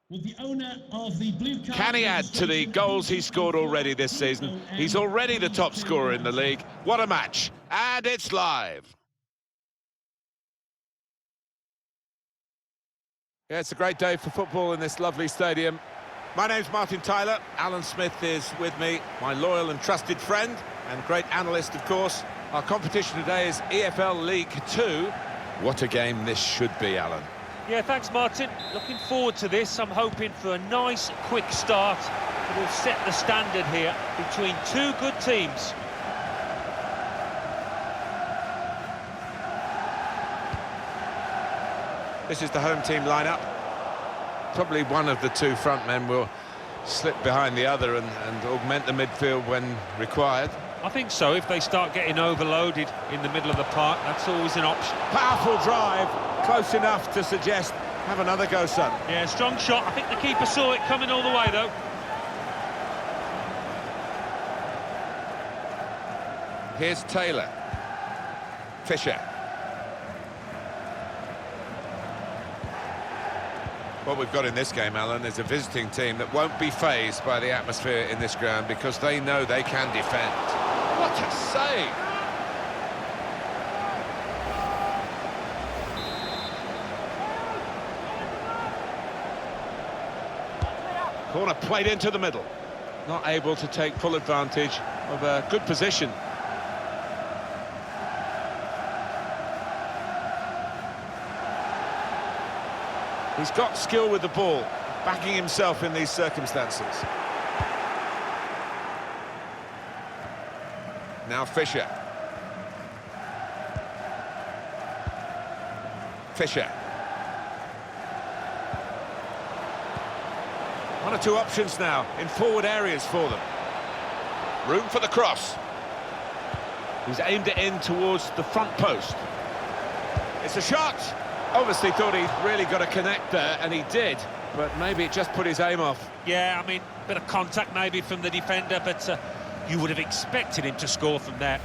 Well, the owner of the blue card Can he add to the goals he's scored already this season? He's already the top scorer in the league. What a match. And it's live. Yeah, it's a great day for football in this lovely stadium. My name's Martin Tyler. Alan Smith is with me, my loyal and trusted friend and great analyst, of course. Our competition today is EFL League 2. What a game this should be, Alan. Yeah, thanks, Martin. Looking forward to this. I'm hoping for a nice, quick start that will set the standard here between two good teams. This is the home team lineup. Probably one of the two front men will slip behind the other and augment the midfield when required. I think so. If they start getting overloaded in the middle of the park, that's always an option. Powerful drive, close enough to suggest, have another go, son. Yeah, strong shot. I think the keeper saw it coming all the way, though. Here's Taylor. Fisher. What we've got in this game, Alan, is a visiting team that won't be fazed by the atmosphere in this ground because they know they can defend. What a save! Corner played into the middle. Not able to take full advantage of a good position. He's got skill with the ball, backing himself in these circumstances. Now Fisher. Fisher. One or two options now in forward areas for them. Room for the cross. He's aimed it in towards the front post. It's a shot. Obviously thought he'd really got to connect there, and he did, but maybe it just put his aim off. Yeah, I mean, bit of contact maybe from the defender, but you would have expected him to score from there.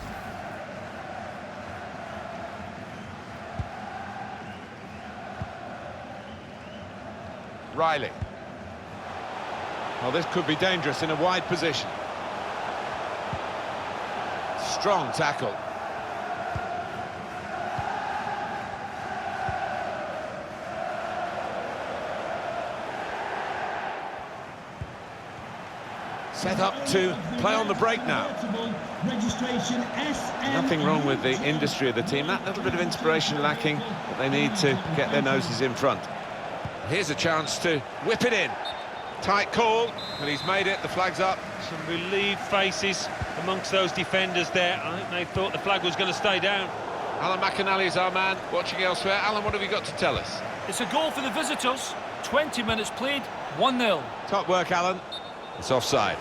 Riley. Well, this could be dangerous in a wide position. Strong tackle. Set up to play on the break now. Nothing wrong with the industry of the team. That little bit of inspiration lacking, but they need to get their noses in front. Here's a chance to whip it in. Tight call, but he's made it. The flag's up. Some relieved faces amongst those defenders there. I think they thought the flag was going to stay down. Alan McInally is our man, watching elsewhere. Alan, what have you got to tell us? It's a goal for the visitors. 20 minutes played, 1-0. Top work, Alan. It's offside.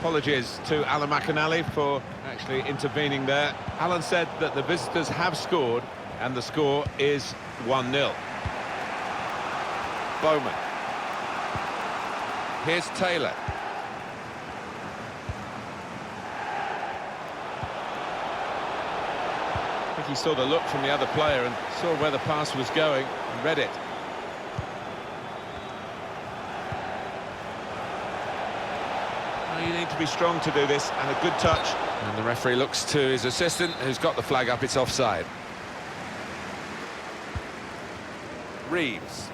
Apologies to Alan McInally for actually intervening there. Alan said that the visitors have scored and the score is 1-0. Bowman. Here's Taylor. I think he saw the look from the other player and saw where the pass was going and read it. You need to be strong to do this, and a good touch. And the referee looks to his assistant, who's got the flag up. It's offside. Reeves.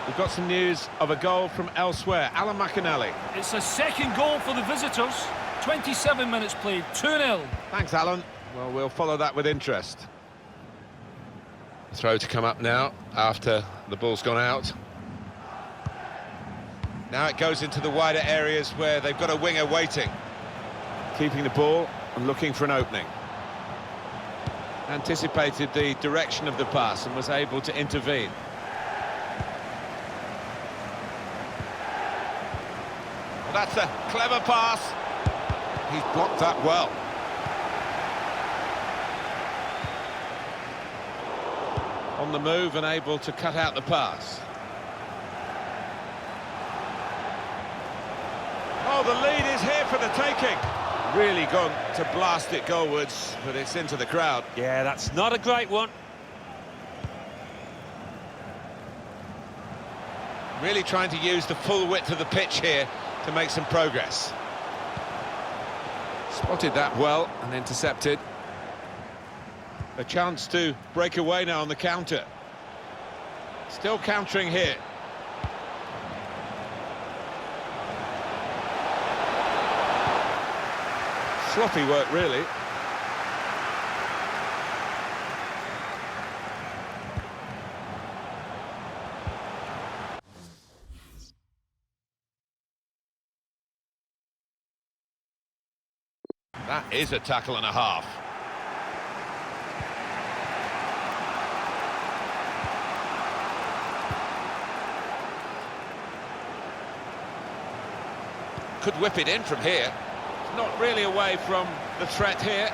We've got some news of a goal from elsewhere. Alan McInally. It's a second goal for the visitors. 27 minutes played, 2-0. Thanks, Alan. Well, we'll follow that with interest. Throw to come up now after the ball's gone out. Now it goes into the wider areas where they've got a winger waiting. Keeping the ball and looking for an opening. Anticipated the direction of the pass and was able to intervene. Well, that's a clever pass. He's blocked that well. On the move and able to cut out the pass. Oh, the lead is here for the taking. Really gone to blast it goalwards, but it's into the crowd. Yeah, that's not a great one. Really trying to use the full width of the pitch here to make some progress. Spotted that well and intercepted. A chance to break away now on the counter. Still countering here. Sloppy work, really. That is a tackle and a half. Could whip it in from here. It's not really away from the threat here.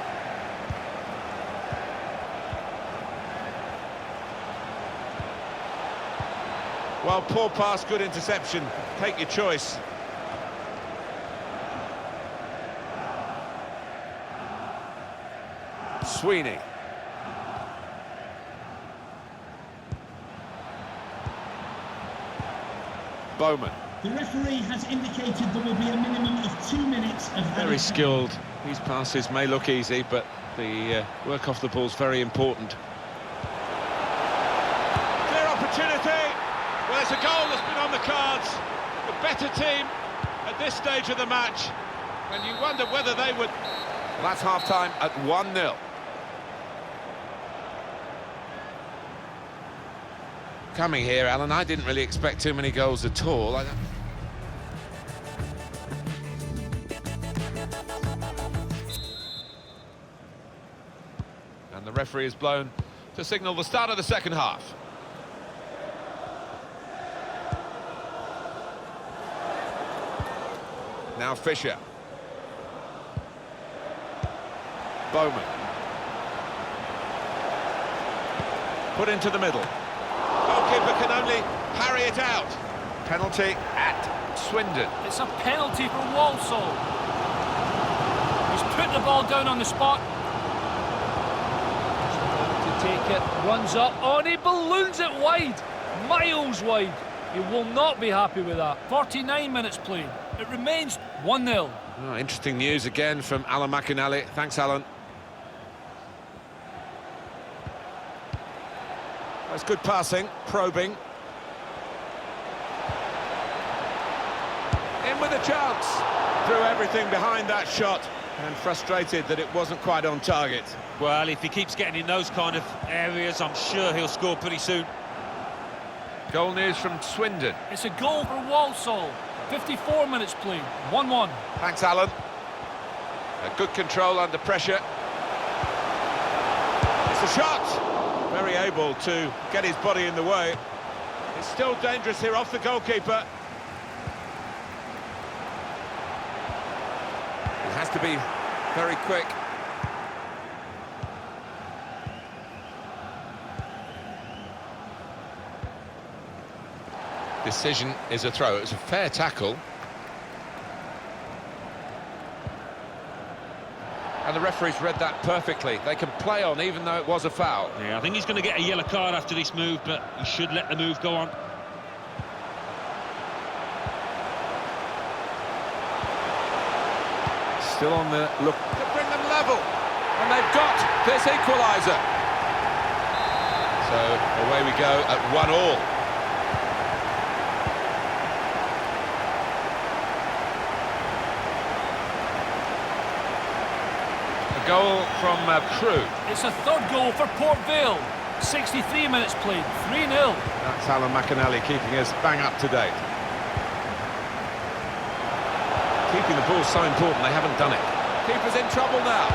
Well, poor pass, good interception. Take your choice. Sweeney. Bowman. The referee has indicated there will be a minimum of 2 minutes of Very skilled. These passes may look easy, but the work off the ball is very important. Clear opportunity. Well, there's a goal that's been on the cards. The better team at this stage of the match. And you wonder whether they would... Well, that's half-time at 1-0. Coming here, Alan, I didn't really expect too many goals at all. And the referee is blown to signal the start of the second half. Now Fisher. Bowman. Put into the middle. Goalkeeper can only parry it out. Penalty at Swindon. It's a penalty for Walsall. He's put the ball down on the spot. To take it, runs up, and he balloons it wide, miles wide. You will not be happy with that. 49 minutes played. It remains 1-0. Oh, interesting news again from Alan McInally. Thanks, Alan. That's good passing, probing. In with a chance. Threw everything behind that shot and frustrated that it wasn't quite on target. Well, if he keeps getting in those kind of areas, I'm sure he'll score pretty soon. Goal news from Swindon. It's a goal for Walsall. 54 minutes played, 1-1. Thanks, Alan. A good control under pressure. It's a shot. Very able to get his body in the way. It's still dangerous here off the goalkeeper. It has to be very quick. Decision is a throw. It was a fair tackle. And the referee's read that perfectly. They can play on even though it was a foul. Yeah, I think he's going to get a yellow card after this move, but he should let the move go on. Still on the look to bring them level. And they've got this equaliser. So away we go at 1-1. Goal from Crewe. It's a third goal for Port Vale. 63 minutes played, 3-0. That's Alan McInally keeping us bang up to date. Keeping the ball so important, they haven't done it. Keeper's in trouble now.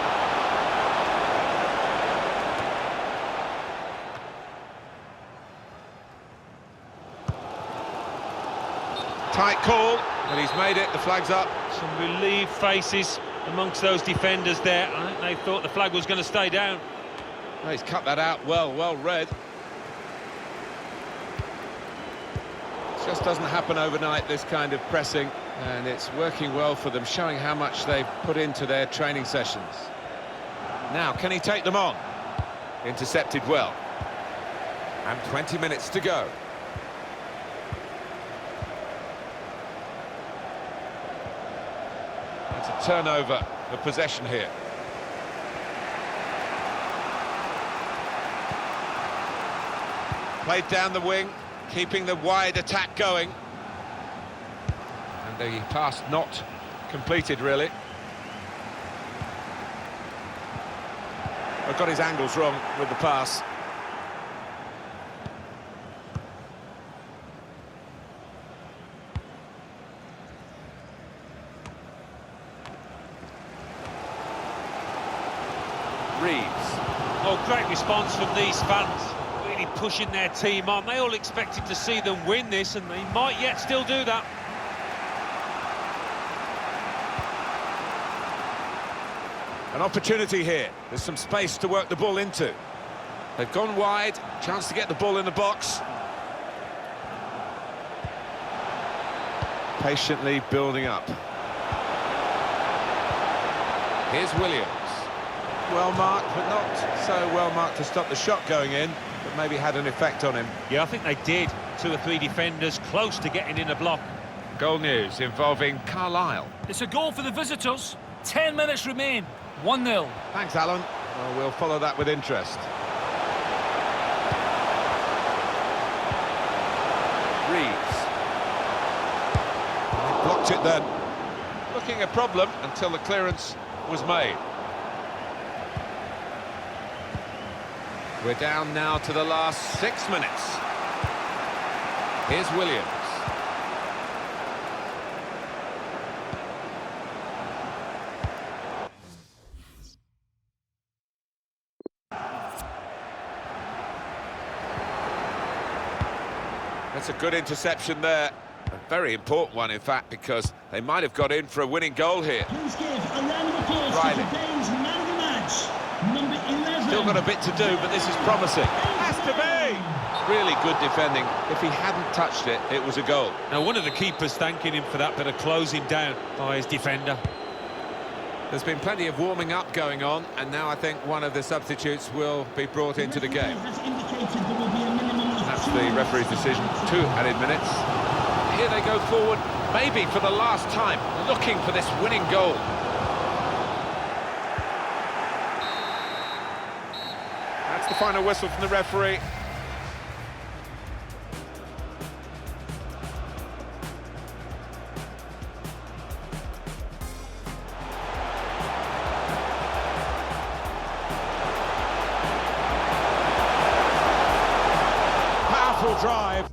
Tight call, but he's made it, the flag's up. Some relieved faces amongst those defenders there. I think they thought the flag was going to stay down. Oh, he's cut that out well read. It just doesn't happen overnight, this kind of pressing. And it's working well for them, showing how much they've put into their training sessions. Now, can he take them on? Intercepted well. And 20 minutes to go. It's a turnover of possession here. Played down the wing, keeping the wide attack going. And the pass not completed, really. Got his angles wrong with the pass. Reeves. Oh, great response from these fans. Really pushing their team on. They all expected to see them win this, and they might yet still do that. An opportunity here. There's some space to work the ball into. They've gone wide. Chance to get the ball in the box. Patiently building up. Here's Williams. Well marked, but not so well marked to stop the shot going in, but maybe had an effect on him. Yeah, I think they did. 2 or 3 defenders close to getting in a block. Goal news involving Carlisle. It's a goal for the visitors. 10 minutes remain. 1-0. Thanks, Alan. Well, we'll follow that with interest. Reeves. Blocked it then. Looking a problem until the clearance was made. We're down now to the last 6 minutes. Here's Williams. That's a good interception there. A very important one, in fact, because they might have got in for a winning goal here. Please give a round of applause Riley. to today's man of the match, number 11. Still got a bit to do, but this is promising. Has to be! Really good defending. If he hadn't touched it, it was a goal. Now, one of the keepers thanking him for that bit of closing down by his defender. There's been plenty of warming up going on, and now I think one of the substitutes will be brought into the game. Has indicated there will be a minimum of That's 2 the referee's decision. 2 added minutes. Here they go forward, maybe for the last time, looking for this winning goal. That's the final whistle from the referee. Powerful drive.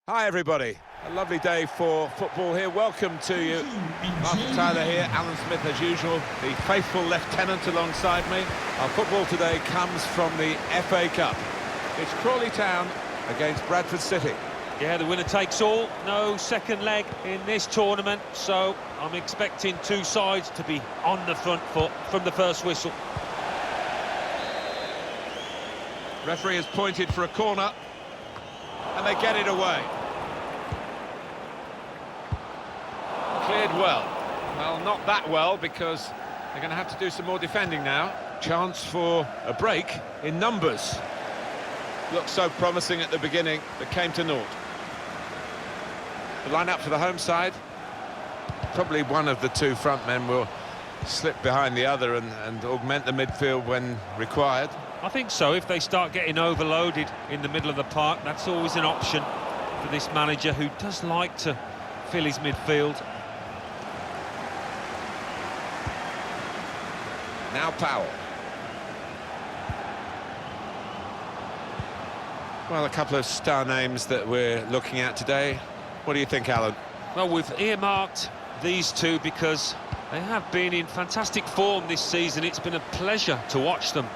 Hi everybody, a lovely day for football here. Welcome to you. Martin Tyler here, Alan Smith as usual, the faithful lieutenant alongside me. Our football today comes from the FA Cup. It's Crawley Town against Bradford City. Yeah, the winner takes all. No second leg in this tournament, so I'm expecting two sides to be on the front foot from the first whistle. Referee has pointed for a corner, and they get it away. Cleared well. Well, not that well, because they're going to have to do some more defending now. Chance for a break in numbers. Looked so promising at the beginning, but came to naught. The line-up for the home side. Probably one of the two front men will slip behind the other and augment the midfield when required. I think so. If they start getting overloaded in the middle of the park, that's always an option for this manager, who does like to fill his midfield. Now Powell. Well, a couple of star names that we're looking at today. What do you think, Alan? Well, we've earmarked these two because they have been in fantastic form this season. It's been a pleasure to watch them.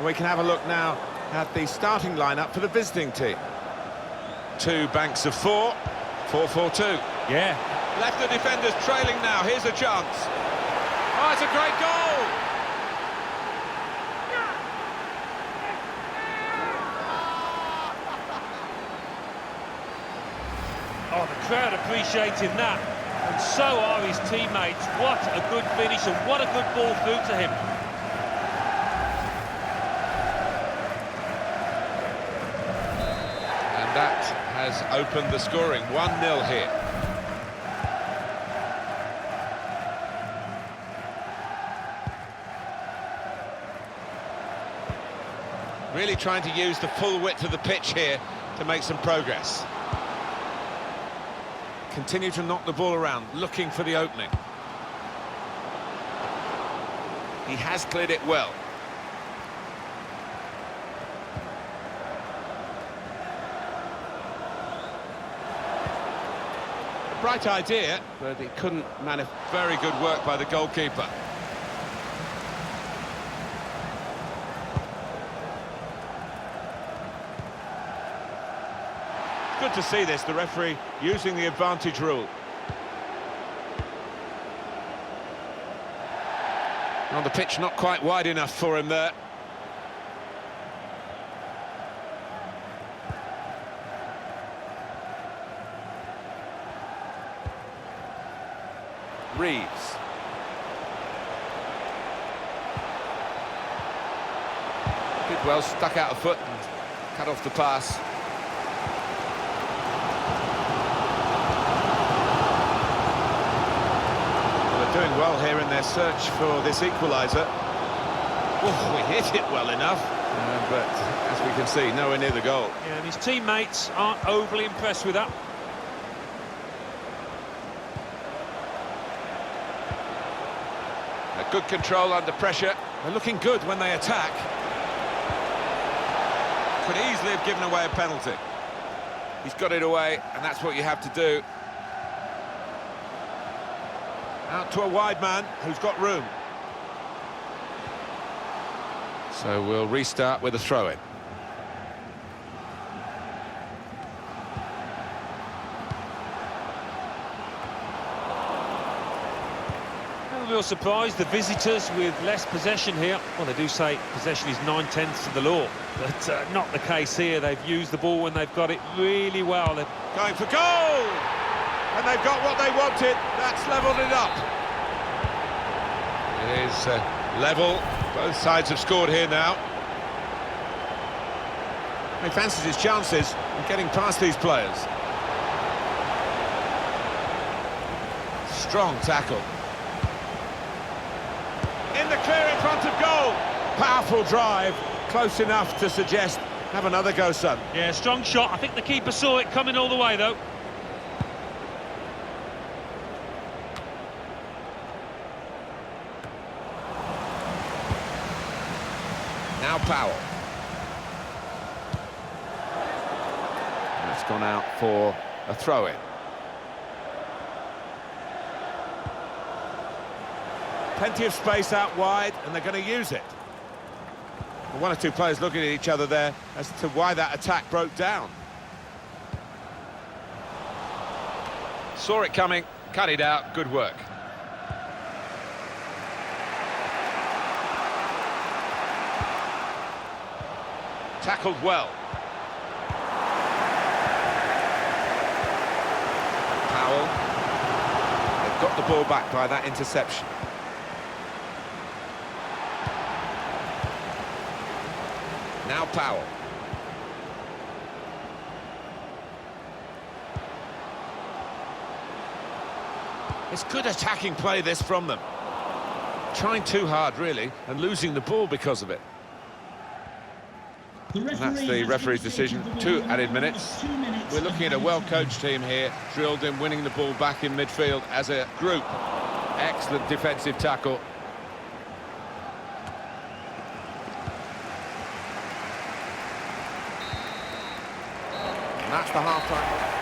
We can have a look now at the starting lineup for the visiting team. Two banks of four, 4-4-2. Yeah. Left the defenders trailing now. Here's a chance. Oh, it's a great goal! Oh, the crowd appreciating that. And so are his teammates. What a good finish and what a good ball through to him. And that has opened the scoring. 1-0 here. Really trying to use the full width of the pitch here to make some progress. Continue to knock the ball around, looking for the opening. He has cleared it well. A bright idea, but it couldn't manage. Very good work by the goalkeeper. Good to see this, the referee using the advantage rule. On the pitch, not quite wide enough for him there. Reeves. Did well, stuck out a foot and cut off the pass. Doing well here in their search for this equaliser. Oh, we hit it well enough, but as we can see, nowhere near the goal. Yeah, and his teammates aren't overly impressed with that. A good control under pressure. They're looking good when they attack. Could easily have given away a penalty. He's got it away, and that's what you have to do. Out to a wide man who's got room. So we'll restart with a throw-in. A real surprise, the visitors with less possession here. Well, they do say possession is 9/10 of the law, but not the case here. They've used the ball when they've got it really well. They're going for goal! And they've got what they wanted. That's levelled it up. It is level. Both sides have scored here now. He fancies his chances of getting past these players. Strong tackle. In the clear in front of goal. Powerful drive. Close enough to suggest, have another go, son. Yeah, strong shot. I think the keeper saw it coming all the way, though. Now Powell. It's gone out for a throw-in. Plenty of space out wide, and they're going to use it. One or two players looking at each other there as to why that attack broke down. Saw it coming, cut it out, good work. Tackled well. Powell. They've got the ball back by that interception. Now Powell. It's good attacking play, this, from them. Trying too hard, really, and losing the ball because of it. And that's the referee's decision. 2 added minutes. We're looking at a well-coached team here, drilled in winning the ball back in midfield as a group. Excellent defensive tackle. And that's the half-time.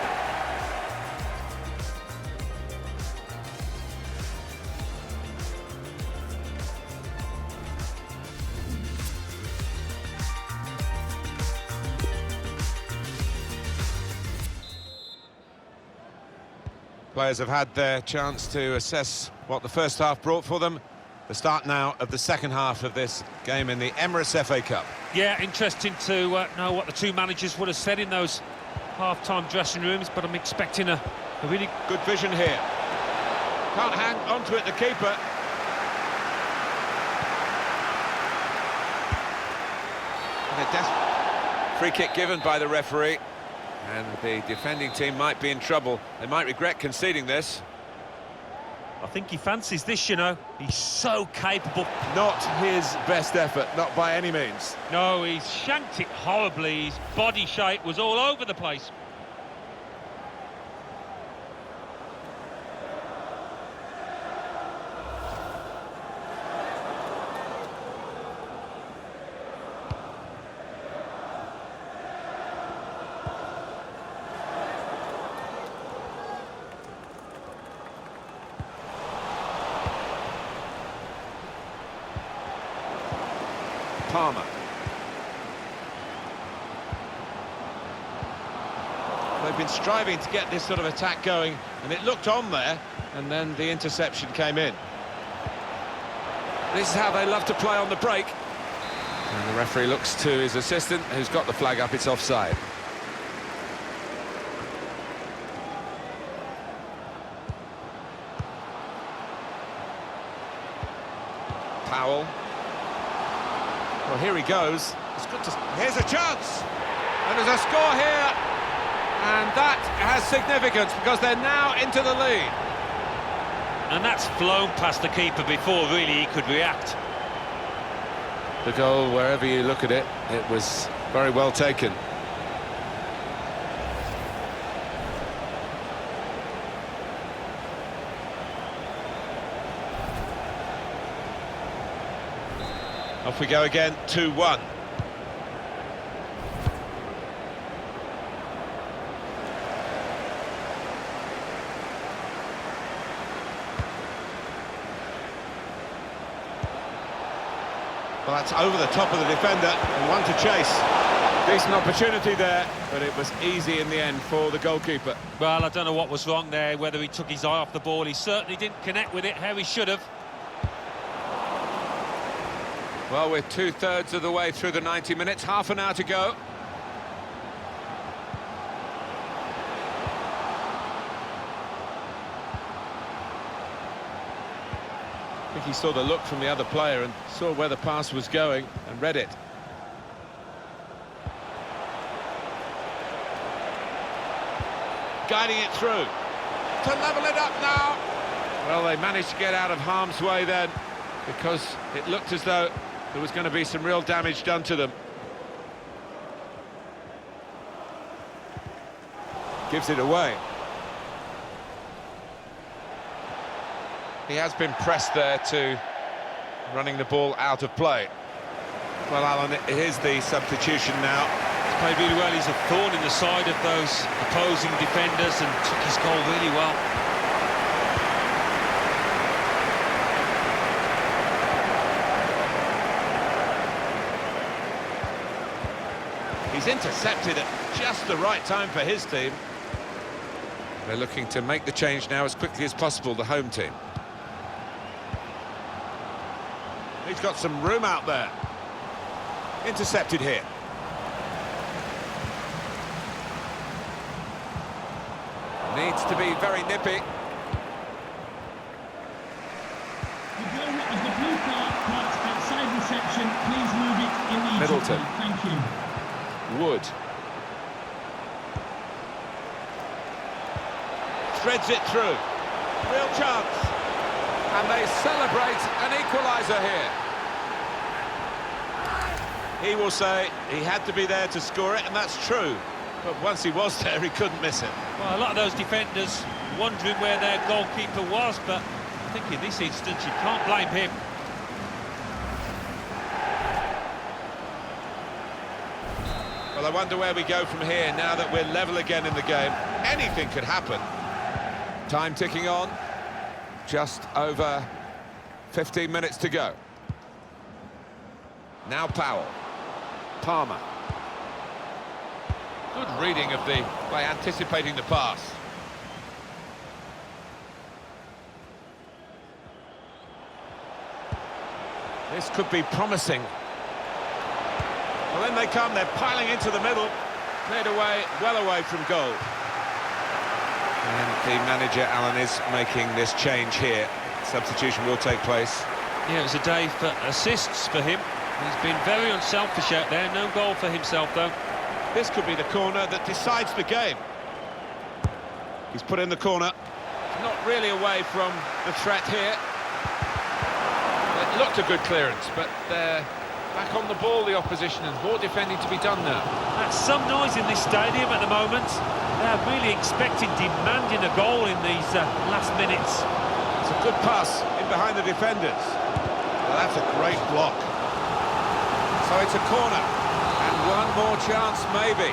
Players have had their chance to assess what the first half brought for them. The start now of the second half of this game in the Emirates FA Cup. Yeah, interesting to know what the two managers would have said in those half-time dressing rooms, but I'm expecting a really good vision here. Can't hang onto it, the keeper. Free kick given by the referee. And the defending team might be in trouble. They might regret conceding this. I think he fancies this, you know. He's so capable. Not his best effort, not by any means. No, he's shanked it horribly. His body shape was all over the place. Palmer. They've been striving to get this sort of attack going, and it looked on there, and then the interception came in. This is how they love to play on the break. And the referee looks to his assistant, who's got the flag up. It's offside. Powell. Well, here he goes. It's good to... Here's a chance! And there's a score here. And that has significance because they're now into the lead. And that's flown past the keeper before, really, he could react. The goal, wherever you look at it, it was very well taken. Off we go again, 2-1. Well, that's over the top of the defender, and one to chase. Decent opportunity there, but it was easy in the end for the goalkeeper. Well, I don't know what was wrong there, whether he took his eye off the ball. He certainly didn't connect with it how he should have. Well, we're 2/3 of the way through the 90 minutes, half an hour to go. I think he saw the look from the other player and saw where the pass was going and read it. Guiding it through. To level it up now. Well, they managed to get out of harm's way then, because it looked as though there was going to be some real damage done to them. Gives it away. He has been pressed there to running the ball out of play. Well, Alan, here's the substitution now. He's played really well. He's a thorn in the side of those opposing defenders and took his goal really well. He's intercepted at just the right time for his team. They're looking to make the change now as quickly as possible, the home team. He's got some room out there. Intercepted here. Needs to be very nippy. The goal of the blue card marks outside reception. Please move it immediately. Middleton. Thank you. Wood. Threads it through. Real chance. And they celebrate an equaliser here. He will say he had to be there to score it, and that's true. But once he was there, he couldn't miss it. Well, a lot of those defenders wondering where their goalkeeper was, but I think in this instance you can't blame him. Well, I wonder where we go from here now that we're level again in the game. Anything could happen. Time ticking on. Just over 15 minutes to go. Now Powell. Palmer. Good reading of the by anticipating the pass. This could be promising. Well, then they come, they're piling into the middle. Cleared away, well away from goal. And the manager, Alan, is making this change here. Substitution will take place. Yeah, it was a day for assists for him. He's been very unselfish out there. No goal for himself, though. This could be the corner that decides the game. He's put in the corner. Not really away from the threat here. It looked a good clearance, but they're back on the ball, the opposition, and more defending to be done now. That's some noise in this stadium at the moment. They're really expecting, demanding a goal in these last minutes. It's a good pass in behind the defenders. Well, that's a great block. So it's a corner, and one more chance maybe.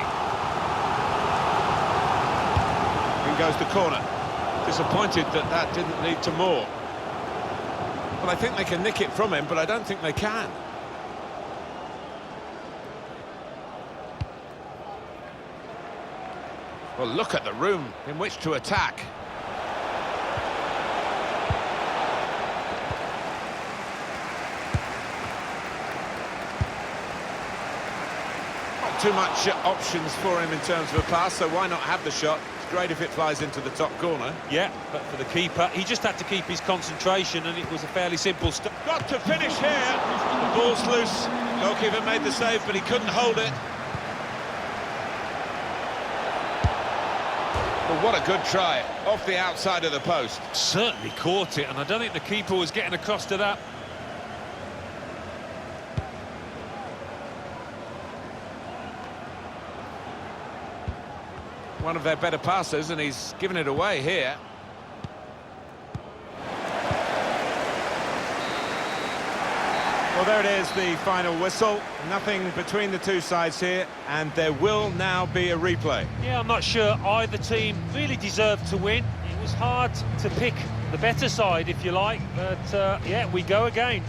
In goes the corner. Disappointed that that didn't lead to more. Well, I think they can nick it from him, but I don't think they can. Well, look at the room in which to attack. Not too much options for him in terms of a pass, so why not have the shot? It's great if it flies into the top corner. Yeah, but for the keeper, he just had to keep his concentration, and it was a fairly simple stuff. Got to finish here. The ball's loose. Goalkeeper made the save, but he couldn't hold it. But what a good try, off the outside of the post. Certainly caught it, and I don't think the keeper was getting across to that. One of their better passers, and he's given it away here. Well, there it is, the final whistle. Nothing between the two sides here, and there will now be a replay. Yeah, I'm not sure either team really deserved to win. It was hard to pick the better side, if you like, but yeah, we go again.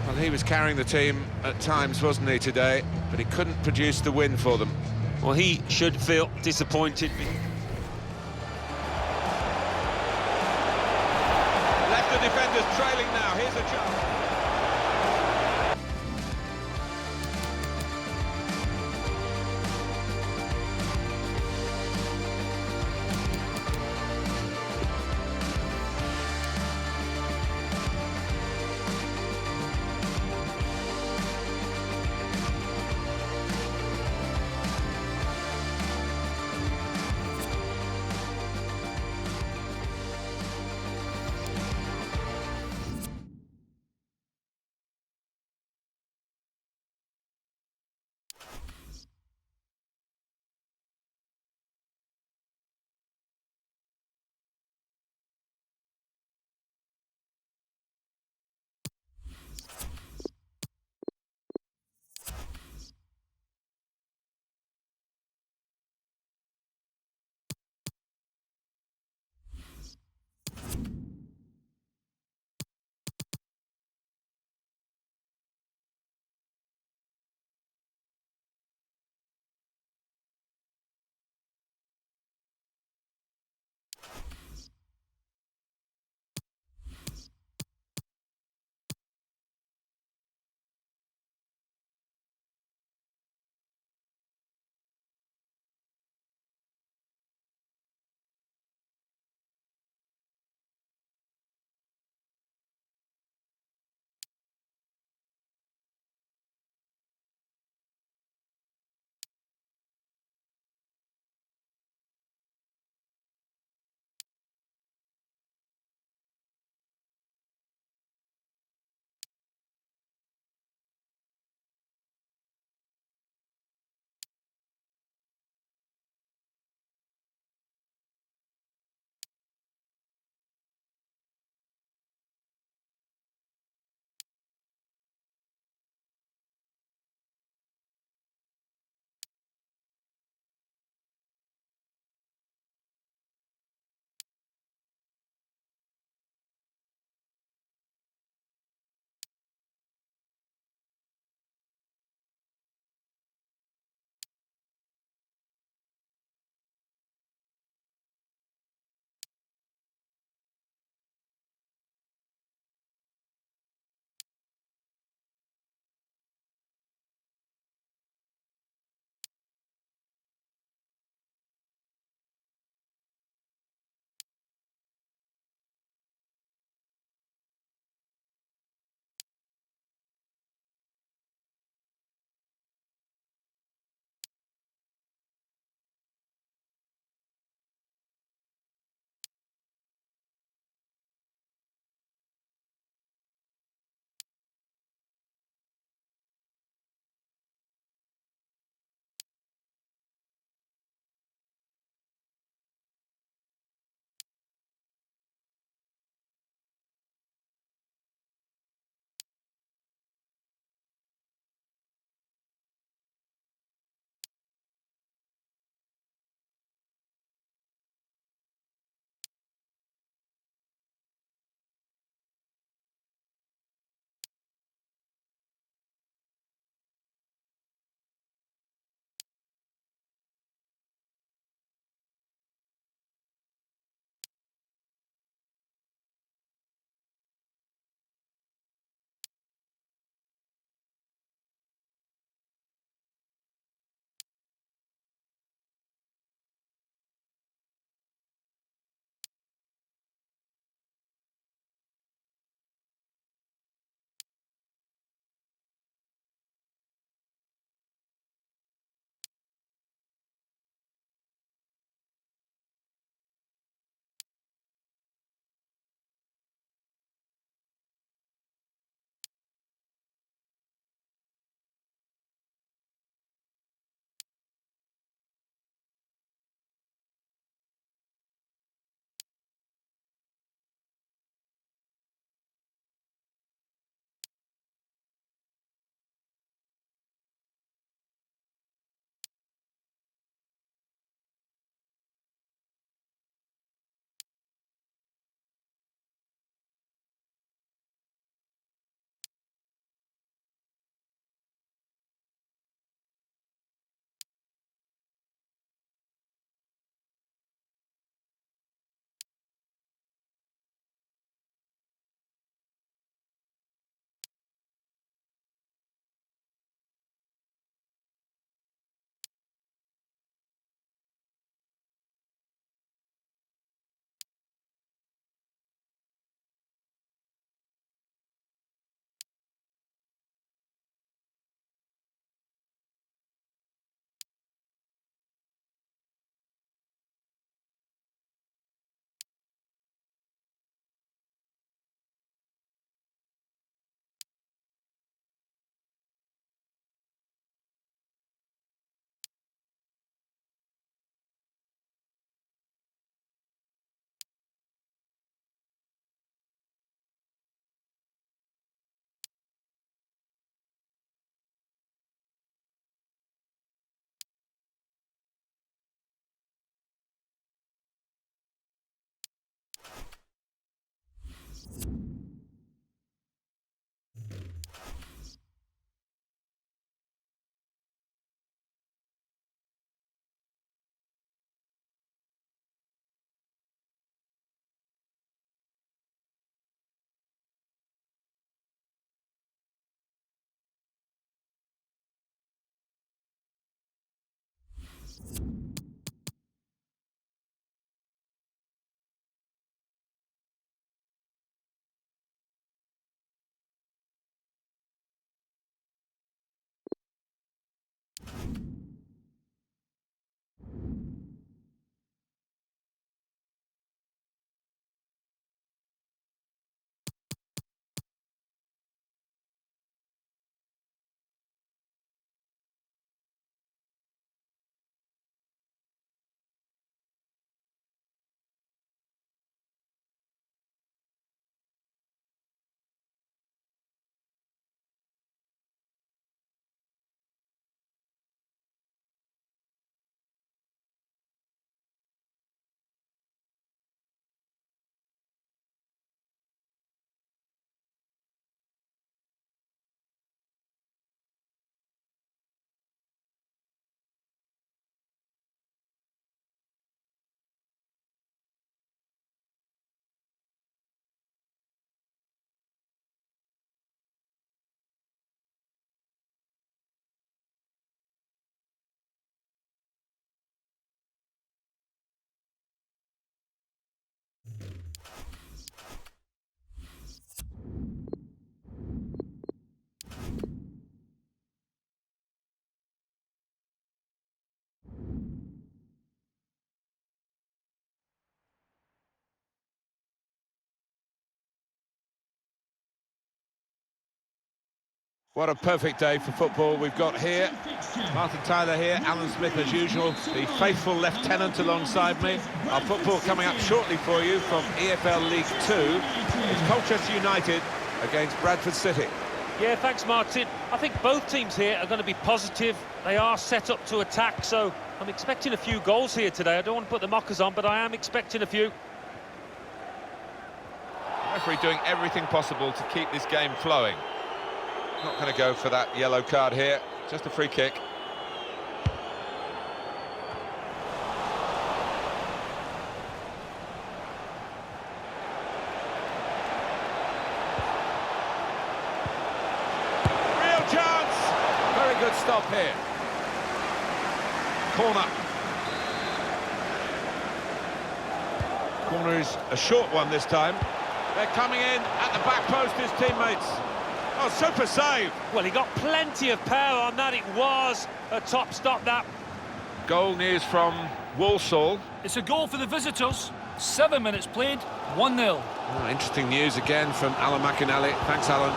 Well, he was carrying the team at times, wasn't he, today? But he couldn't produce the win for them. Well, he should feel disappointed. Left the defenders trailing now. Here's a chance. What a perfect day for football we've got here. Martin Tyler here, Alan Smith as usual, the faithful lieutenant alongside me. Our football coming up shortly for you from EFL League 2. It's Colchester United against Bradford City. Yeah, thanks, Martin. I think both teams here are going to be positive. They are set up to attack, so I'm expecting a few goals here today. I don't want to put the mockers on, but I am expecting a few. The referee doing everything possible to keep this game flowing. Not going to go for that yellow card here, just a free kick. Real chance! Very good stop here. Corner. Corner is a short one this time. They're coming in at the back post, his teammates. Oh, super save! Well, he got plenty of power on that. It was a top stop, that. Goal news from Walsall. It's a goal for the visitors. 7 minutes played, 1-0. Oh, interesting news again from Alan McInally. Thanks, Alan.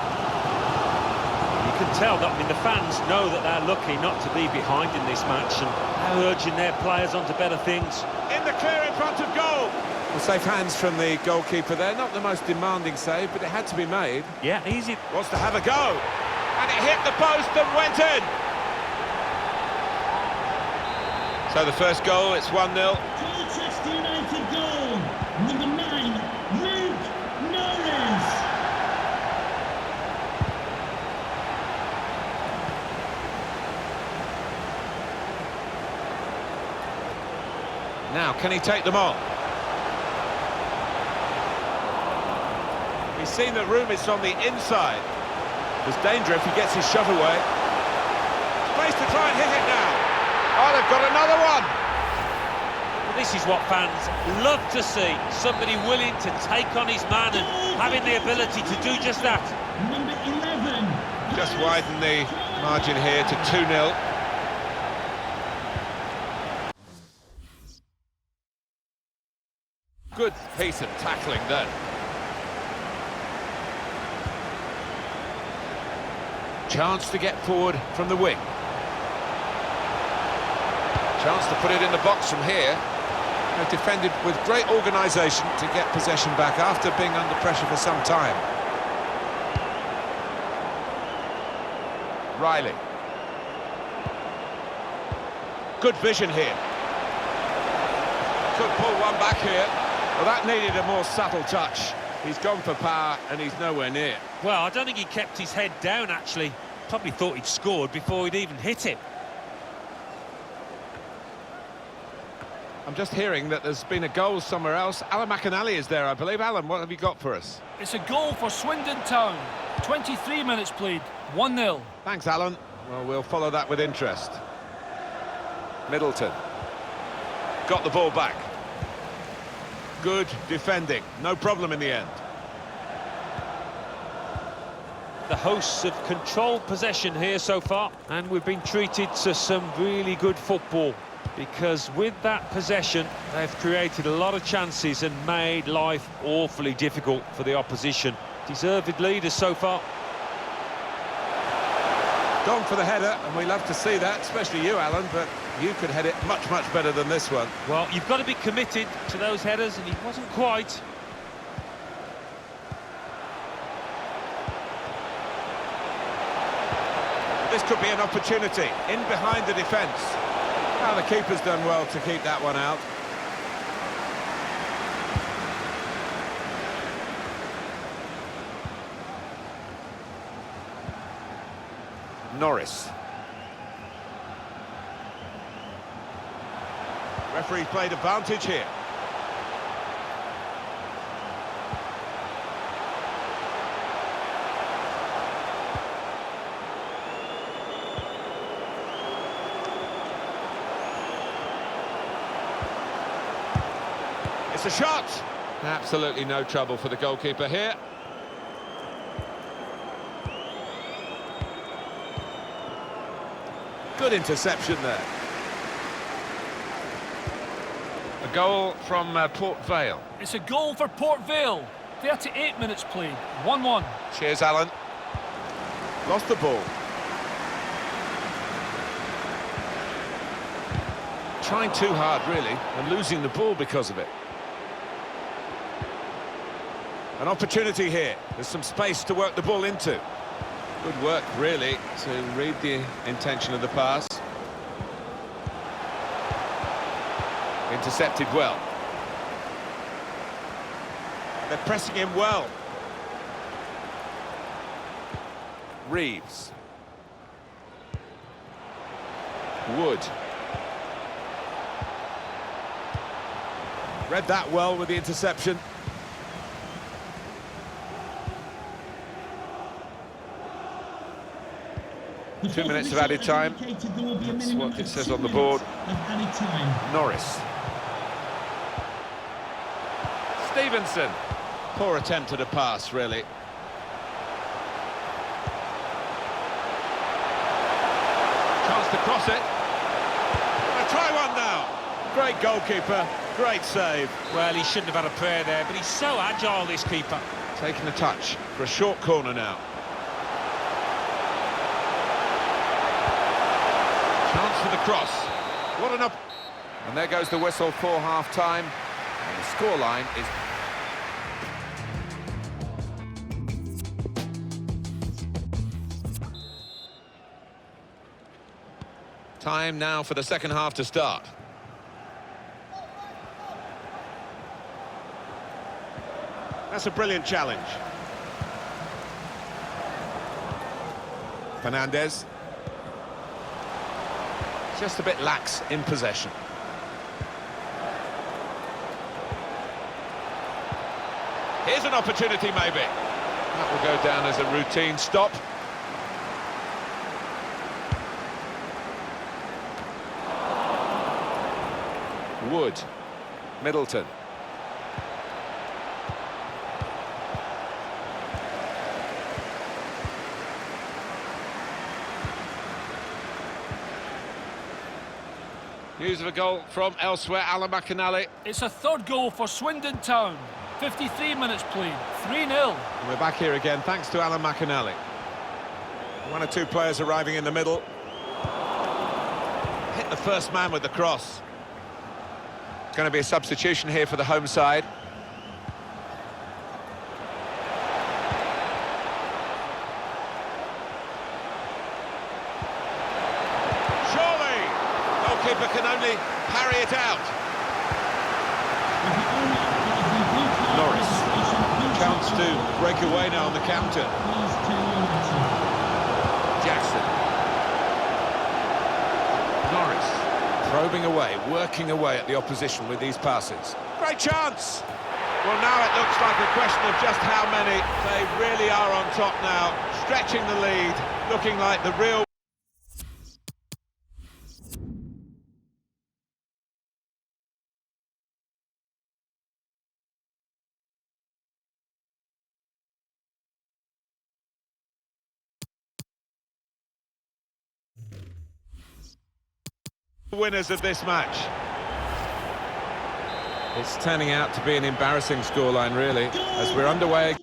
You can tell that, I mean, the fans know that they're lucky not to be behind in this match, and they're urging their players onto better things. In the clear in front of goal. Well, safe hands from the goalkeeper there. Not the most demanding save, but it had to be made. Yeah, easy. Wants to have a go. And it hit the post and went in. So the first goal, it's 1-0. Colchester United goal. Number 9, Luke Norris. Now, can he take them on? He's seen that room is on the inside. There's danger if he gets his shot away. Space to try and hit it now. Oh, they've got another one. Well, this is what fans love to see. Somebody willing to take on his man and having the ability to do just that. Number 11. Just widen the margin here to 2-0. Good piece of tackling then. Chance to get forward from the wing. Chance to put it in the box from here. They've defended with great organisation to get possession back after being under pressure for some time. Riley. Good vision here. Could pull one back here. Well, that needed a more subtle touch. He's gone for power and he's nowhere near. Well, I don't think he kept his head down, actually. Probably thought he'd scored before he'd even hit it. I'm just hearing that there's been a goal somewhere else. Alan McInally is there, I believe. Alan, what have you got for us? It's a goal for Swindon Town. 23 minutes played, 1-0. Thanks, Alan. Well, we'll follow that with interest. Middleton. got the ball back. Good defending, no problem in the end. The hosts have controlled possession here so far, and we've been treated to some really good football, because with that possession they've created a lot of chances and made life awfully difficult for the opposition. Deserved leaders so far. Gone for the header, and we love to see that, especially you, Alan, but you could head it much better than this one. Well, you've got to be committed to those headers, and he wasn't quite. This could be an opportunity, in behind the defence. Now the keeper's done well to keep that one out. Norris. Referee's played advantage here. It's a shot! Absolutely no trouble for the goalkeeper here. Good interception there. A goal from Port Vale. It's a goal for Port Vale. 38 minutes played, 1-1. Cheers, Alan. Lost the ball. Trying too hard, really, and losing the ball because of it. An opportunity here. There's some space to work the ball into. Good work, really, to read the intention of the pass. Intercepted well. They're pressing him well. Reeves. Wood. Read that well with the interception. The 2 minutes of fourth added official time. has indicated there will be a That's minimum what it of says 2 on the board. minutes of added time. Norris. Stevenson. Poor attempt at a pass, really. Chance to cross it. Gonna try one now. Great goalkeeper, great save. Well, he shouldn't have had a prayer there, but he's so agile, this keeper. Taking a touch for a short corner now. Chance for the cross. What an up. And there goes the whistle for half-time. And the scoreline is... Time now for the second half to start. That's a brilliant challenge. Fernandez. Just a bit lax in possession. Here's an opportunity, maybe. That will go down as a routine stop. Wood. Middleton. News of a goal from elsewhere, Alan McInally. It's a third goal for Swindon Town. 53 minutes played, 3-0. We're back here again, thanks to Alan McInally. One or two players arriving in the middle. Hit the first man with the cross. It's going to be a substitution here for the home side. Surely! Goalkeeper can only parry it out. Norris. Chance to break away now on the counter. Jackson. Norris. Probing away, working away at the opposition with these passes. Great chance! Well, now it looks like a question of just how many. They really are on top now, stretching the lead, looking like the real... Winners of this match. It's turning out to be an embarrassing scoreline, really, as we're underway.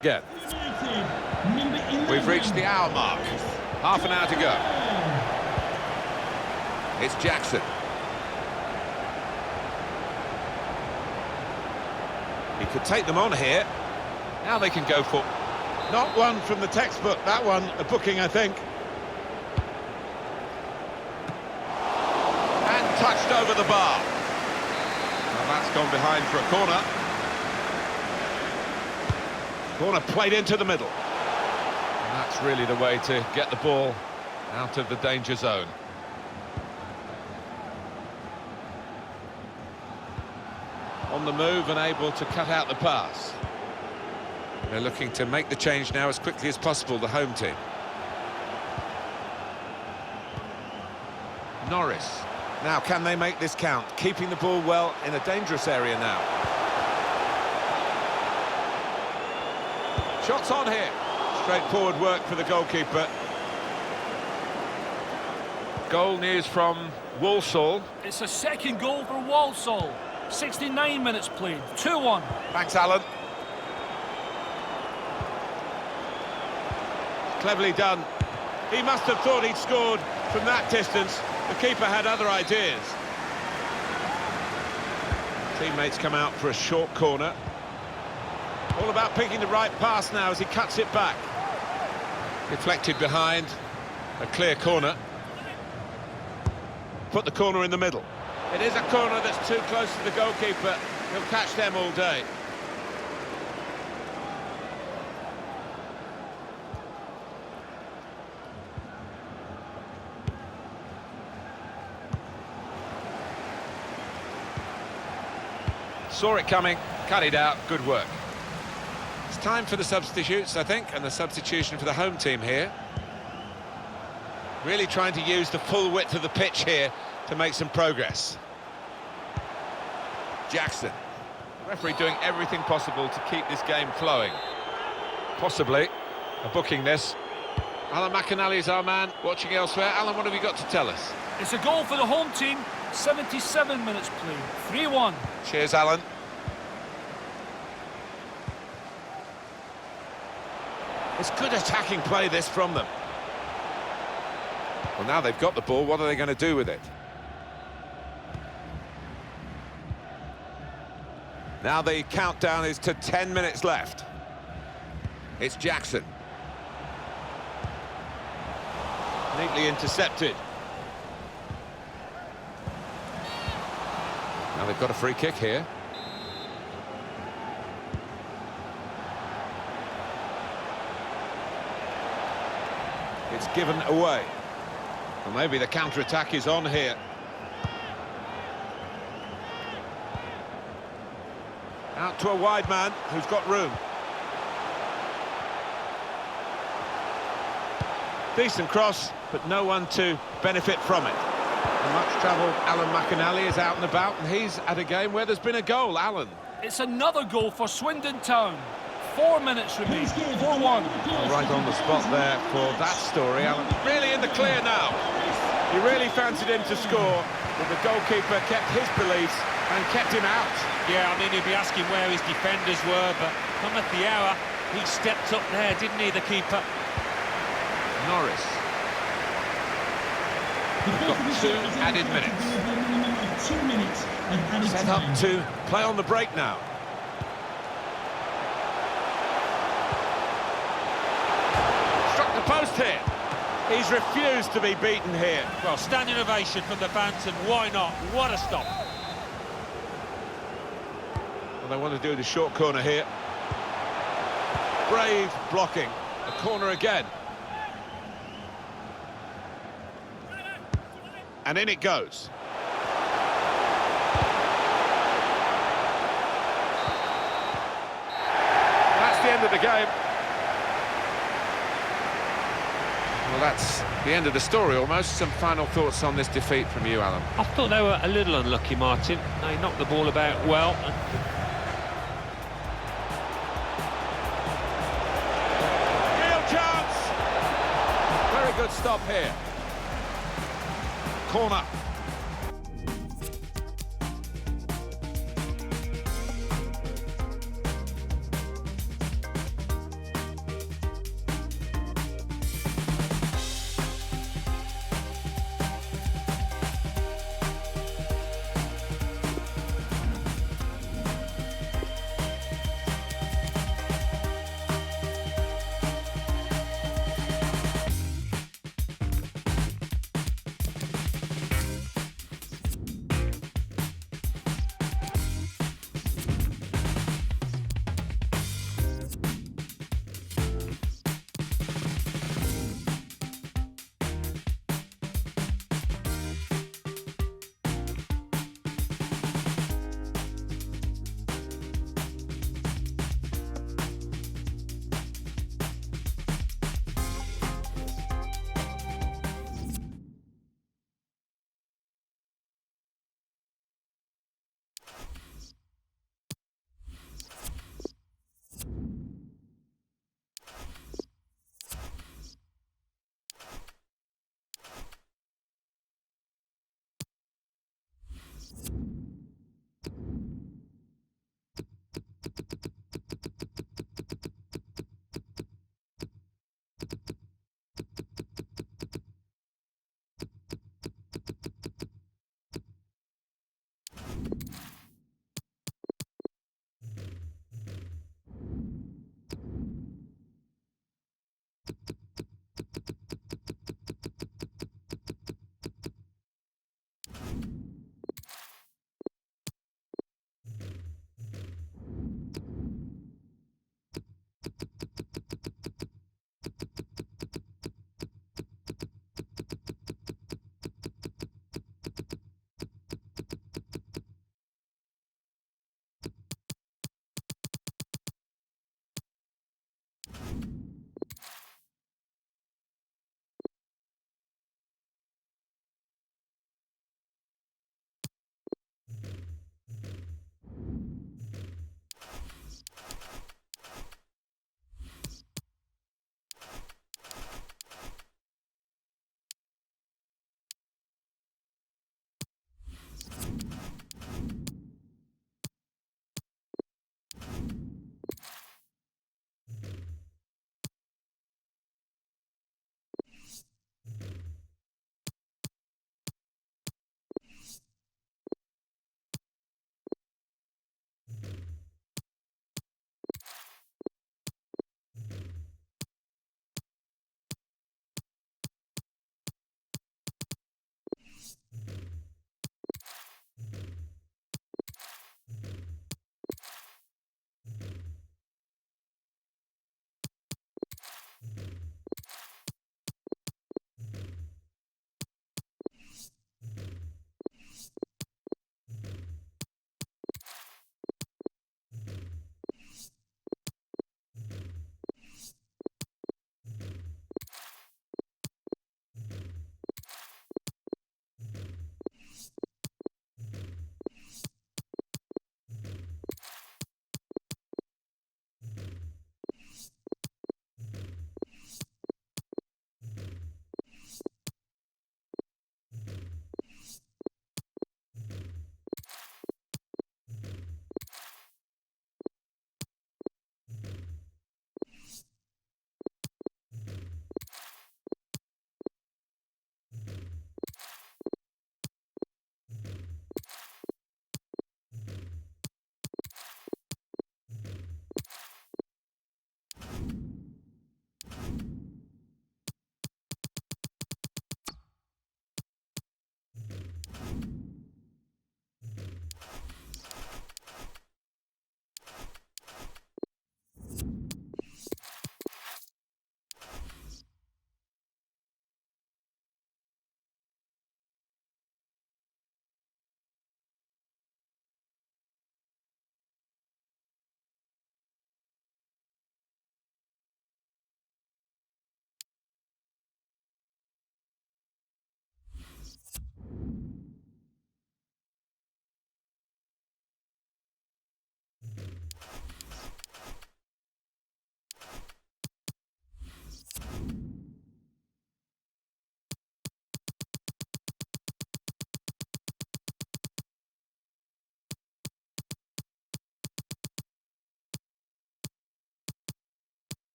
Again. We've reached the hour mark. Half an hour to go. It's Jackson. He could take them on here. Now they can go for... Not one from the textbook, that one, a booking, I think. And touched over the bar. Well, that's gone behind for a corner. Corner played into the middle. And that's really the way to get the ball out of the danger zone. On the move and able to cut out the pass. They're looking to make the change now as quickly as possible, the home team. Norris. Now, can they make this count? Keeping the ball well in a dangerous area now. Shots on here. Straightforward work for the goalkeeper. Goal news from Walsall. It's a second goal for Walsall. 69 minutes played. 2-1. Thanks, Alan. Cleverly done. He must have thought he'd scored from that distance. The keeper had other ideas. Teammates come out for a short corner. All about picking the right pass now as he cuts it back. Deflected behind. A clear corner. Put the corner in the middle. It is a corner that's too close to the goalkeeper. He'll catch them all day. Saw it coming, cut it out, good work. It's time for the substitutes, I think, and the substitution for the home team here. Really trying to use the full width of the pitch here to make some progress. Jackson. The referee doing everything possible to keep this game flowing. Possibly a booking this. Alan McInally is our man, watching elsewhere. Alan, what have you got to tell us? It's a goal for the home team. 77 minutes played. 3-1. Cheers, Alan. It's good attacking play, this, from them. Well, now they've got the ball, what are they going to do with it? Now the countdown is to 10 minutes left. It's Jackson. Neatly intercepted. Now they've got a free kick here. It's given away. Well, maybe the counter-attack is on here. Out to a wide man who's got room. Decent cross, but no one to benefit from it. The much-travelled Alan McInally is out and about, and he's at a game where there's been a goal. Alan. It's another goal for Swindon Town. 4 minutes remain. 4-1. Right on the spot there for that story, Alan. Really in the clear now. He really fancied him to score, but the goalkeeper kept his beliefs and kept him out. Yeah, I mean, he'd be asking where his defenders were, but come at the hour, he stepped up there, didn't he, the keeper? Norris. Got 2 added minutes. Set up to play on the break now. Struck the post here. He's refused to be beaten here. Well, standing ovation from the fans, and why not? What a stop. Well, they want to do the short corner here. Brave blocking. A corner again. And in it goes. That's the end of the game. Well, that's the end of the story almost. Some final thoughts on this defeat from you, Alan? I thought they were a little unlucky, Martin. They knocked the ball about well. Real chance! Very good stop here. Corner.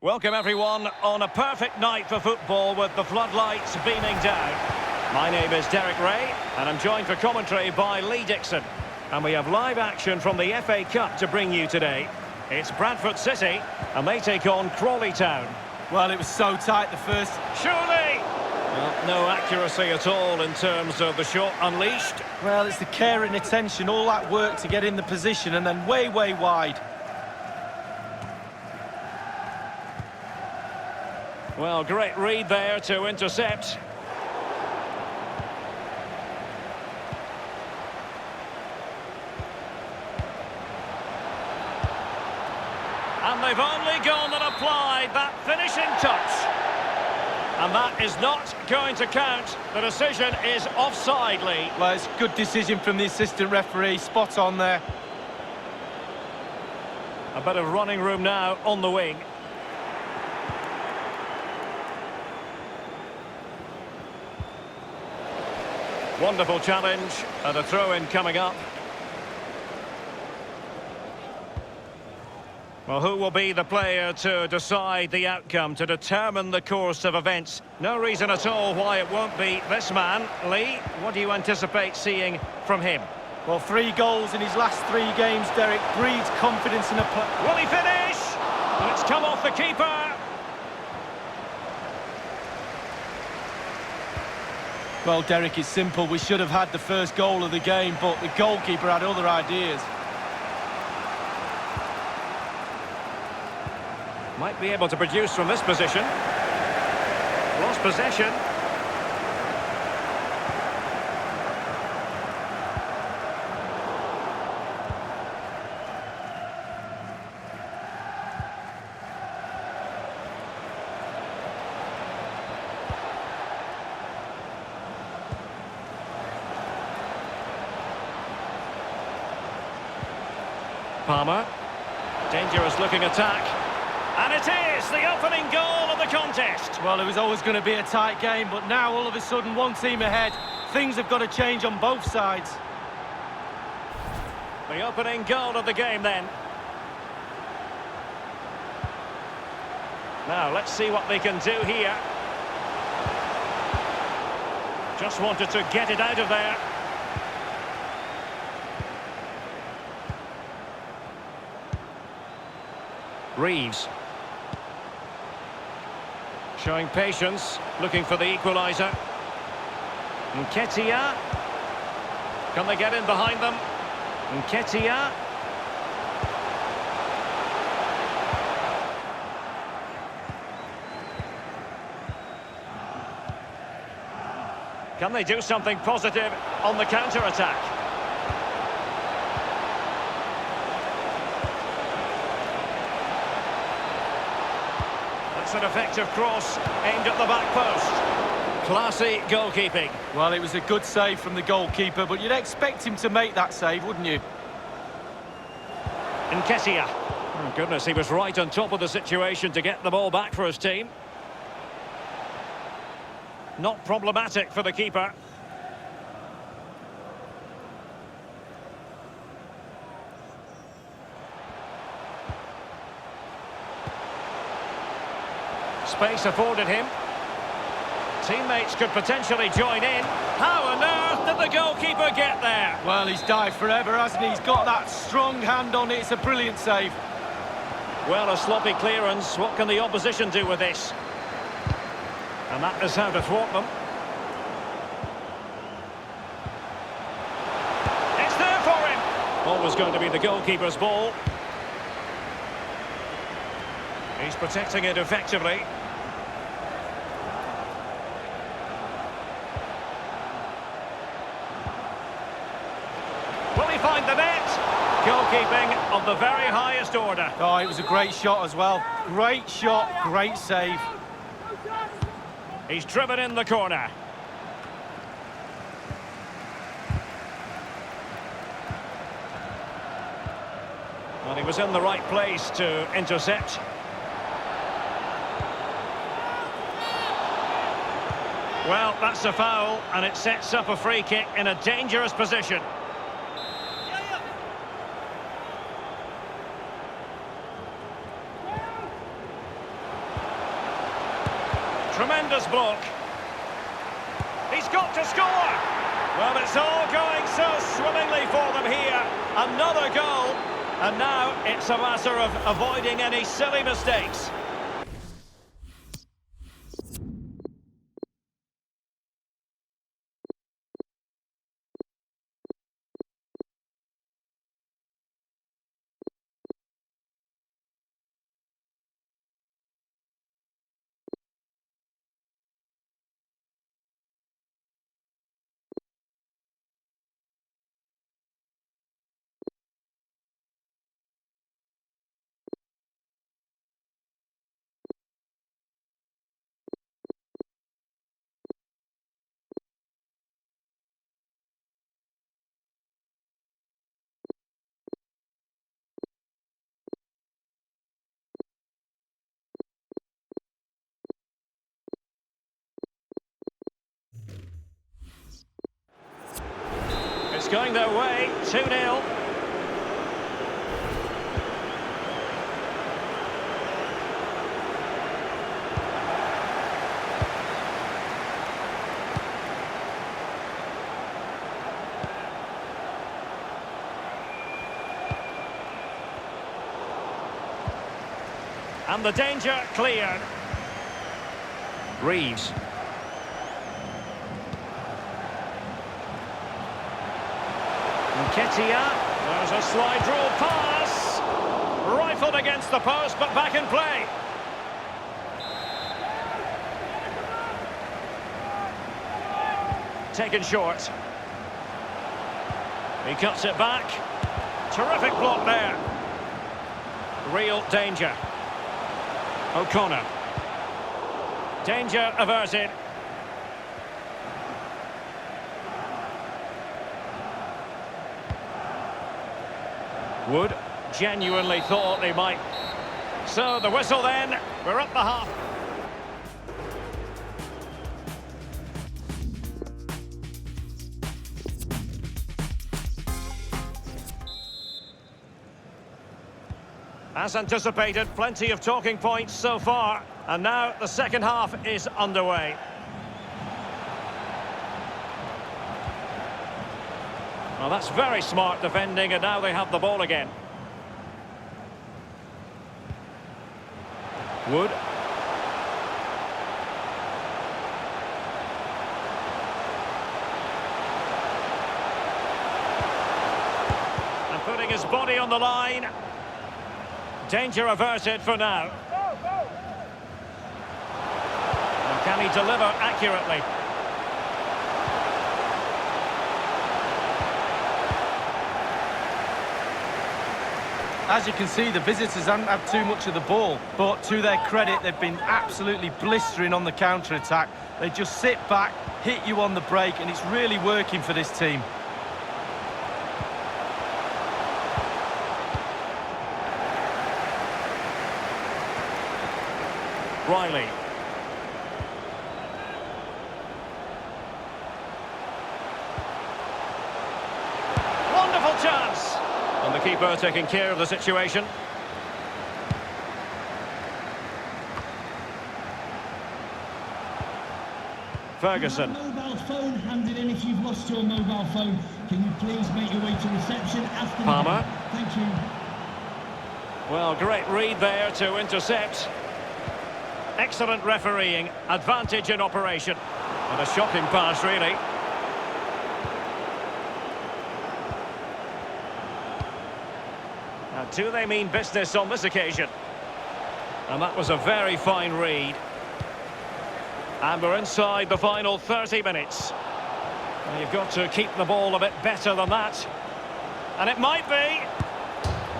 Welcome everyone on a perfect night for football with the floodlights beaming down. My name is Derek Ray and I'm joined for commentary by Lee Dixon. And we have live action from the FA Cup to bring you today. It's Bradford City and they take on Crawley Town. Well, it was so tight the first. Surely! Well, no accuracy at all in terms of the shot unleashed. Well, it's the care and attention, all that work to get in the position and then way wide. Well, great read there to intercept. And they've only gone and applied that finishing touch. And that is not going to count. The decision is offside, Lee. Well, it's a good decision from the assistant referee, spot on there. A bit of running room now on the wing. Wonderful challenge, and a throw-in coming up. Well, who will be the player to decide the outcome, to determine the course of events? No reason at all why it won't be this man. Lee, what do you anticipate seeing from him? Well, 3 goals in his last 3 games, Derek, breeds confidence in a play. Will he finish? And it's come off the keeper. Well, Derek, it's simple. We should have had the first goal of the game, but the goalkeeper had other ideas. Might be able to produce from this position. Lost possession. Palmer. Dangerous looking attack. And it is the opening goal of the contest. Well, it was always going to be a tight game, but now all of a sudden one team ahead. Things have got to change on both sides. The opening goal of the game then. Now let's see what they can do here. Just wanted to get it out of there. Reeves. Showing patience, looking for the equaliser. Nketiah. Can they get in behind them? Nketiah. Can they do something positive on the counter-attack? An effective cross aimed at the back post. Classy goalkeeping. Well, it was a good save from the goalkeeper, but you'd expect him to make that save, wouldn't you? Nketiah. Oh, goodness, he was right on top of the situation to get the ball back for his team. Not problematic for the keeper. Space afforded him. Teammates could potentially join in. How on earth did the goalkeeper get there? Well, he's dived forever, hasn't he? He's got that strong hand on it. It's a brilliant save. Well, a sloppy clearance. What can the opposition do with this? And that is how to thwart them. It's there for him. Always going to be the goalkeeper's ball. He's protecting it effectively. Will he find the net? Goalkeeping of the very highest order. Oh, it was a great shot as well. Great shot, great save. He's driven in the corner. Well, he was in the right place to intercept. Well, that's a foul, and it sets up a free kick in a dangerous position. block. He's got to score! Well, it's all going so swimmingly for them here. Another goal. And now it's a matter of avoiding any silly mistakes. It's going their way, 2-0. And the danger cleared. Reeves. pt.I, there's a slide rule pass. Rifled against the post, but back in play. Taken short. He cuts it back. Terrific block there. Real danger. O'Connor. Danger averted. Wood genuinely thought they might. So the whistle then, we're up the half. As anticipated, plenty of talking points so far, and now the second half is underway. Well, that's very smart defending, and now they have the ball again. Wood. And putting his body on the line. Danger averted for now. And can he deliver accurately? As you can see, the visitors haven't had too much of the ball, but to their credit, they've been absolutely blistering on the counter-attack. They just sit back, hit you on the break, and it's really working for this team. Riley. Wonderful chance! And the keeper taking care of the situation. Ferguson. Mobile phone handed in if you've lost your mobile phone. Can you please make your way to reception after Palmer. Thank you. Well, great read there to intercept. Excellent refereeing, advantage in operation. And a shocking pass, really. Now, do they mean business on this occasion? And that was a very fine read. And we're inside the final 30 minutes. Well, you've got to keep the ball a bit better than that. And it might be.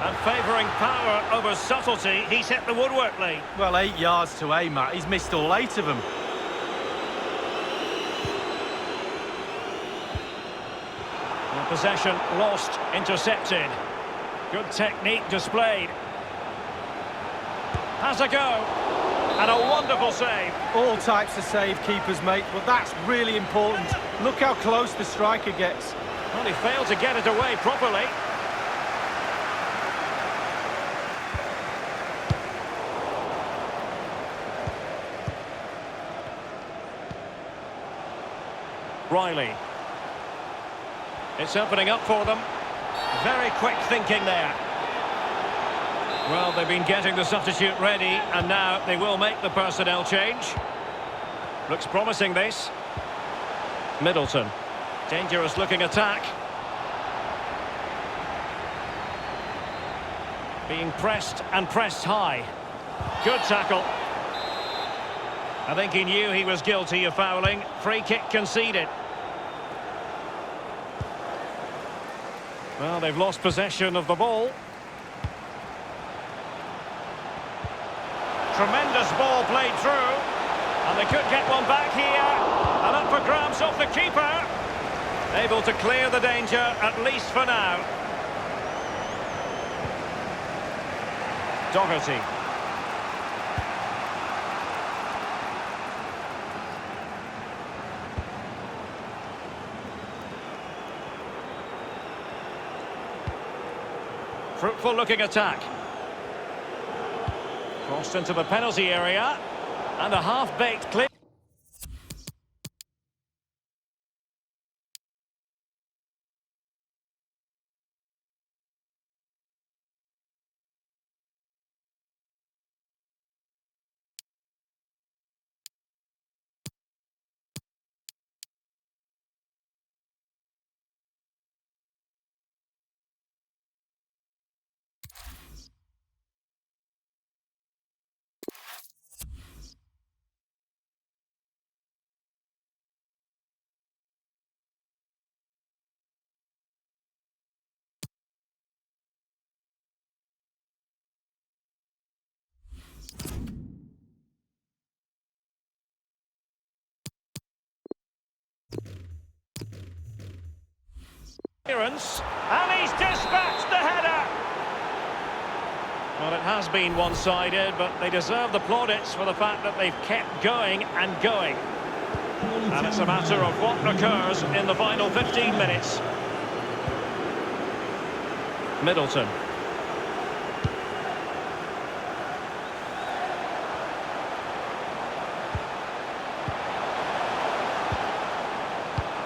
And favouring power over subtlety, he's hit the woodwork, Lee. Well, 8 yards to aim at. He's missed all 8 of them. And possession lost, intercepted. Good technique displayed. Has a go. And a wonderful save. All types of save keepers, mate, but that's really important. Look how close the striker gets. Well, he failed to get it away properly. Riley. It's opening up for them. Very quick thinking there. Well, they've been getting the substitute ready, and now they will make the personnel change. Looks promising, this. Middleton. Dangerous looking attack. Being pressed and pressed high. Good tackle. I think he knew he was guilty of fouling. Free kick conceded. Well, they've lost possession of the ball. Tremendous ball played through. And they could get one back here. And up for grabs off the keeper. Able to clear the danger, at least for now. Doherty. Fruitful looking attack. Crossed into the penalty area. And a half-baked clear. And he's dispatched the header. Well, it has been one-sided, but they deserve the plaudits for the fact that they've kept going and going. And it's a matter of what occurs in the final 15 minutes. Middleton.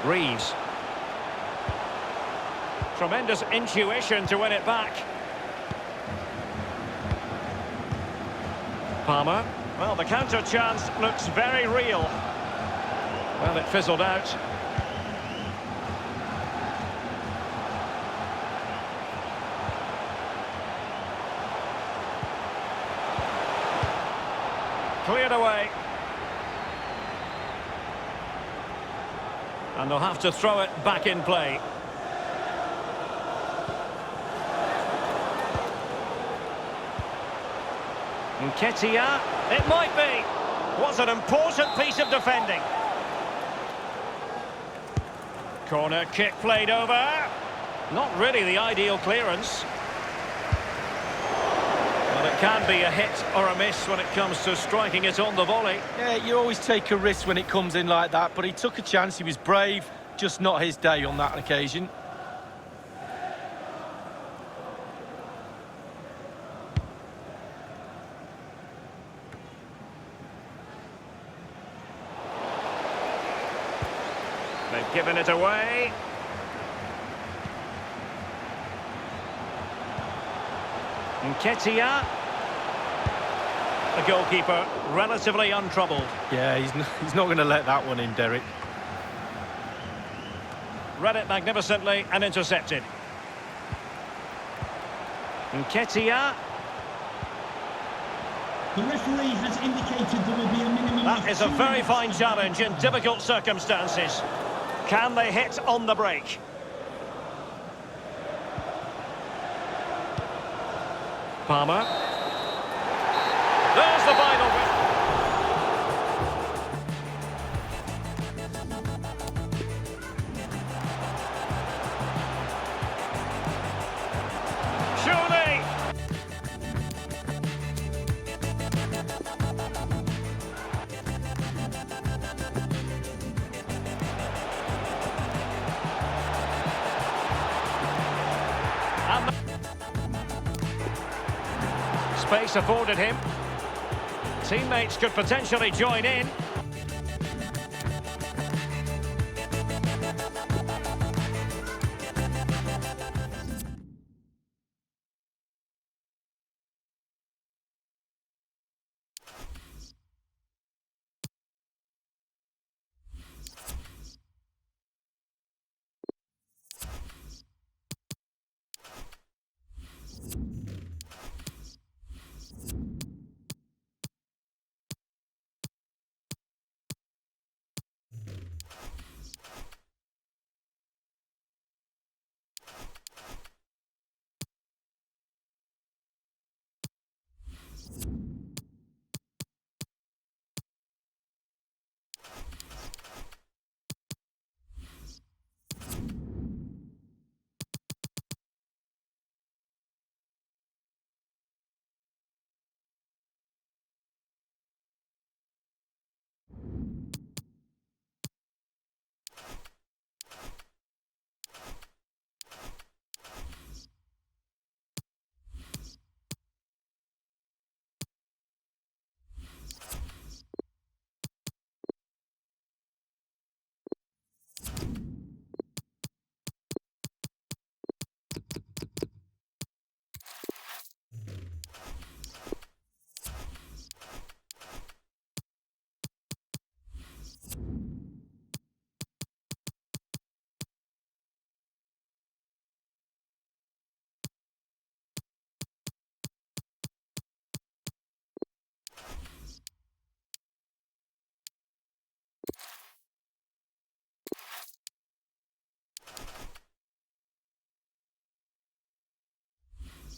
Reeves. Tremendous intuition to win it back. Palmer. Well, the counter chance looks very real. Well, it fizzled out. Cleared away. And they'll have to throw it back in play. Pt.I, it might be. Was an important piece of defending. Corner kick played over. Not really the ideal clearance. But it can be a hit or a miss when it comes to striking it on the volley. Yeah, you always take a risk when it comes in like that, but he took a chance, he was brave, just not his day on that occasion. They've given it away. Pt.I. The goalkeeper relatively untroubled. Yeah, he's not going to let that one in, Derek. Read it magnificently and intercepted. Pt.I. The referee has indicated there will be a minimum. That is a very fine challenge in difficult circumstances. Can they hit on the break? Palmer. There's the final whistle. Surely. Space afforded him. Teammates could potentially join in.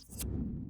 Bradford.